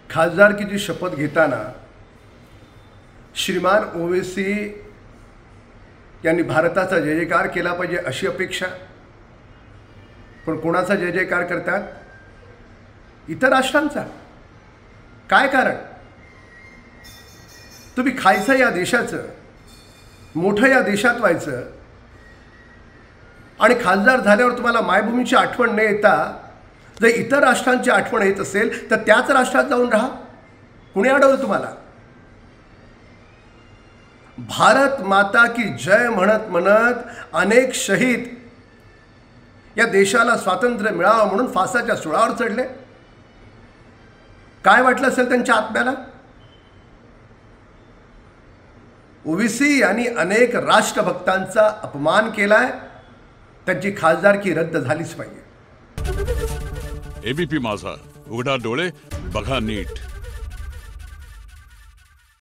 खासदारकीची शपथ घेताना श्रीमान ओवैसी यांनी भारताचा जय जयकार केला पाहिजे अशी अपेक्षा, पण कोणाचा जय जयकार करतात? इतर राष्ट्रांचा. काय कारण? तुम्ही खायचं या देशाचं, मोठं या देशात व्हायचं, आणि खासदार झाल्यावर तुम्हाला मायभूमीची आठवण न येता जर इतर राष्ट्रांची आठवण येत असेल तर त्याच राष्ट्रात जाऊन राहा. कुणी अडवलं तुम्हाला? भारत माता की जय म्हणत म्हणत अनेक शहीद या देशाला स्वातंत्र्य मिळावं म्हणून फासाच्या सुळावर चढले. काय वाटलं असेल त्यांच्या आत्म्याला? ओवैसी यांनी अनेक राष्ट्रभक्तांचा अपमान केलाय. त्यांची खासदारकी रद्द झालीच पाहिजे. एबीपी माझा, उघडा डोळे बघा नीट.